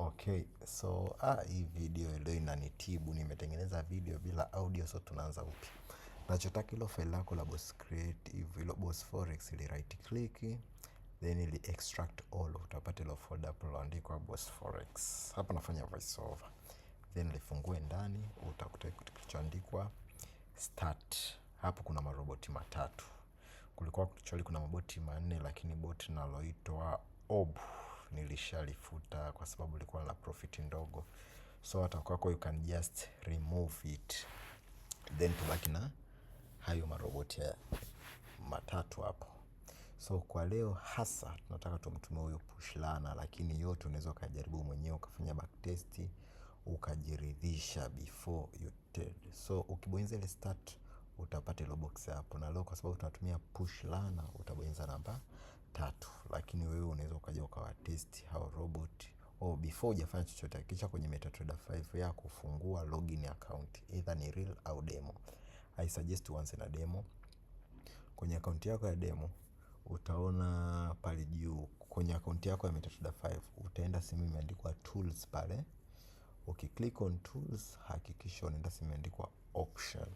Okay, so hii video leo inanitibu, nimetengeneza video bila audio, so tunaanza upya. Nachotaka hilo file lako la Boss Creative, hilo Boss Forex, ili right click, then ili extract all, utapata hilo folder hapo liloandikwa Boss Forex. Hapa nafanya voiceover. Then lifungue ndani, utakuta kitu kilichoandikwa start. Hapo kuna maroboti matatu. Kulikuwa actually kuna maboti manne, lakini boti naloitwa Orb nilishalifuta kwa sababu ilikuwa na profit ndogo. So hata kwako you can just remove it, then tubaki na hayo maroboti ya matatu hapo. So kwa leo hasa tunataka tumtumie huyo push lana, lakini yote unaweza ukajaribu mwenyewe ukafanya backtest ukajiridhisha before you tell. So ukibonyeza ile start utapata ile box hapo, na leo kwa sababu tunatumia push lana utabonyeza namba 3, lakini wewe unaweza ukaja ukawatest hao robot before hujafanya chochote. Kisha kwenye MetaTrader 5 yako kufungua login account, either ni real au demo. I suggest uanze na demo. Kwenye account yako ya demo utaona pale juu kwenye account yako ya MetaTrader 5 utaenda sehemu imeandikwa tools pale. Ukiclick on tools, hakikisha unaenda sehemu imeandikwa option.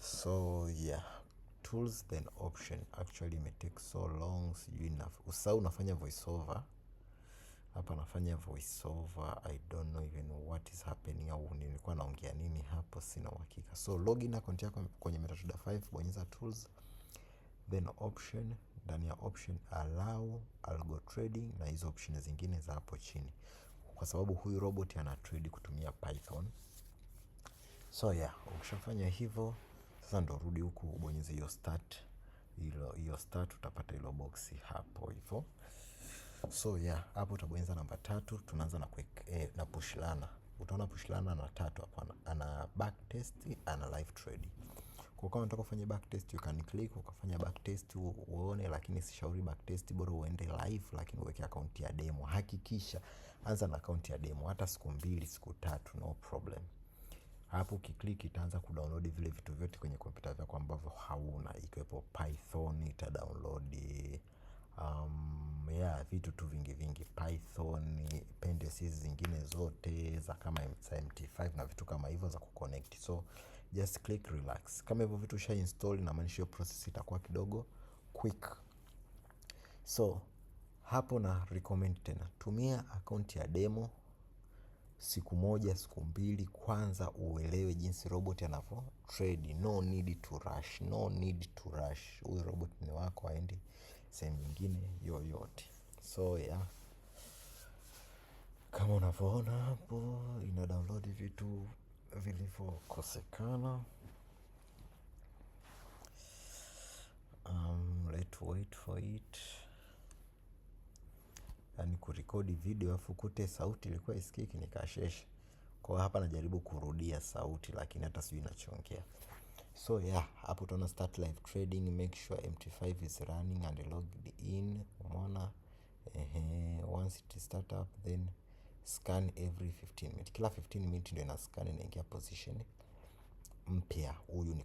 So yeah, tools then option. Actually it may take so long, sijui usahau unafanya voiceover. Hapa nafanya voiceover, I don't know even what is happening, au nilikuwa naongea nini hapo, sina uhakika. So login account yako kwenye MetaTrader 5, bonyeza tools, then option. Ndani ya option allow algo trading na hizo option zingine za hapo chini, kwa sababu huyu robot ana trade kutumia Python. So yeah, ukishafanya hivyo sasa ndo rudi huku ubonyeze hiyo start. Hiyo start utapata hilo boxi hapo hivyo. So yeah, hapo utabonyeza namba 3. Tunaanza na na push lana. Utaona push lana na 3 hapo, ana backtest, ana live trade. Kwa kama unataka kufanya backtest you can click ukafanya backtest uone, lakini sishauri backtest, bora uende live, lakini uweke account ya demo. Hakikisha anza na account ya demo, hata siku 2 siku 3 no problem. Hapo ukiklik itaanza kudownload vile vitu vyote kwenye kompyuta yako ambavyo hauna, ikiwepo Python itadownload vitu tu vingi Python, dependencies zingine zote za kama MT5 na vitu kama hivyo za kuconnect. So just click relax. Kama hivyo vitu usha install, na maanisha hiyo process itakuwa kidogo quick. So hapo na recommend tena tumia account ya demo siku 1 siku 2, kwanza uelewe jinsi robot anavyo trade. No need to rush, no need to rush. Huyu robot ni wako, aendi sehemu nyingine yoyote. So yeah, kama unavyoona hapo ina download vitu vilivyokosekana. Let's wait for it. Yani kurekodi video afu kute sauti ilikuwa isikiki, nikashesha. Kwa hapa najaribu kurudia sauti, lakini hata sijui nachongea. So yeah, hapo utaona start live trading, make sure MT5 is running and logged in. Umeona? Once it start up, then scan every 15 minutes. Kila 15 minutes ndio ina scan, inaingia position mpya. Huyu ni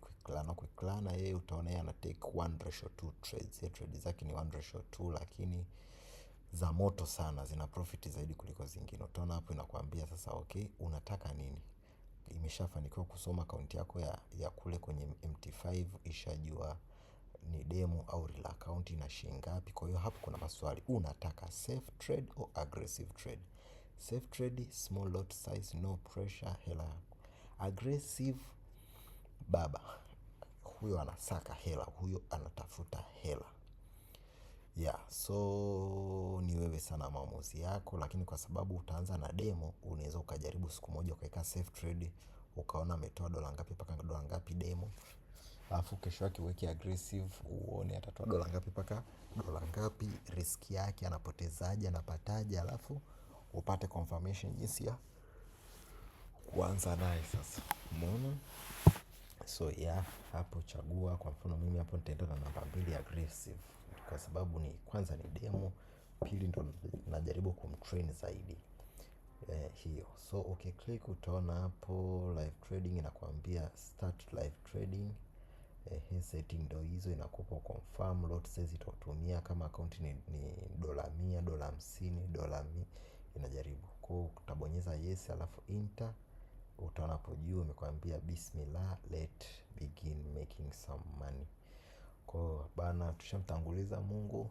quick lana, yeye utaona yeye ana take 1:2 trades. Yeye trades zake ni 1:2, lakini za moto sana, zina profit zaidi kuliko zingine. Utaona hapo inakuambia sasa okay, unataka nini. Imeshafanikiwa kusoma account yako ya kule kwenye MT5, ishajua ni demo au real account na shilingi ngapi. Kwa hiyo hapo kuna maswali, unataka safe trade au aggressive trade. Safe trade, small lot size, no pressure, hela. Aggressive, baba huyo anasaka hela, huyo anatafuta hela. Yeah, so ni wewe sana maamuzi yako, lakini kwa sababu utaanza na demo, unaweza ukajaribu siku moja ukaweka safe trade, ukaona ametoa dola ngapi mpaka dola ngapi demo. Alafu kesho yake uweke aggressive, uone atatoa dola ngapi mpaka dola ngapi, risk yake anapotezaje, anapataje, alafu upate confirmation jinsi ya kuanza naye sasa. Umeona? So yeah, hapo chagua. Kwa mfano mimi hapo nitaenda na namba 2 aggressive, kwa sababu ni kwanza ni demo, pili ndo najaribu kumtrain zaidi. Hiyo. So ukiclick utaona hapo live trading inakuambia start live trading. Hii setting ndo hizo, inakupa confirm lot size itatumia. Kama account ni $100, $50, inajaribu. Kwa hiyo utabonyeza yes alafu enter. Utaona hapo juu imekwambia bismillah, let begin making some money. Kwa hiyo bana, tushamtanguliza Mungu,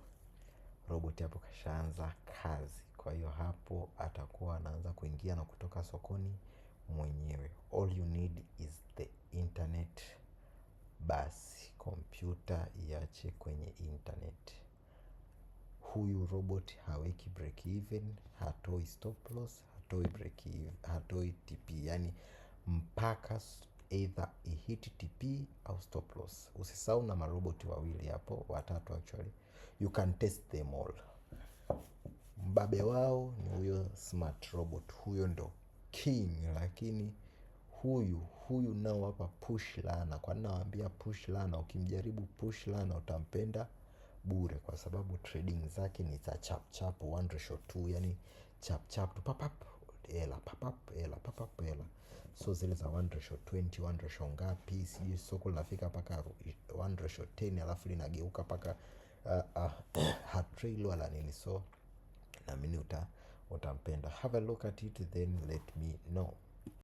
robot hapo kashaanza kazi. Kwa hiyo hapo atakuwa anaanza kuingia na kutoka sokoni mwenyewe. All you need is the internet. Basi kompyuta iache kwenye internet. Huyu robot haweki break even, hatoi stop loss, hatoi break even, hatoi TP. Yani mpaka either ihit TP au stop loss. Usisahau na maroboti wawili hapo, watatu actually. You can test them all. Mbabe wao ni huyo smart robot, huyo ndo king. Lakini huyu nao hapa push lana. Kwa nini nawaambia push lana? Ukimjaribu push lana utampenda bure, kwa sababu trading zake ni za chap chap 1:2. Yani chap chap tu papap hela, papap hela, papap hela. So zile za 1:20, 1 ngapi sijui, soko linafika mpaka 1:10 alafu linageuka mpaka hatrail wala nini. So naamini utampenda. Have a look at it then let me know.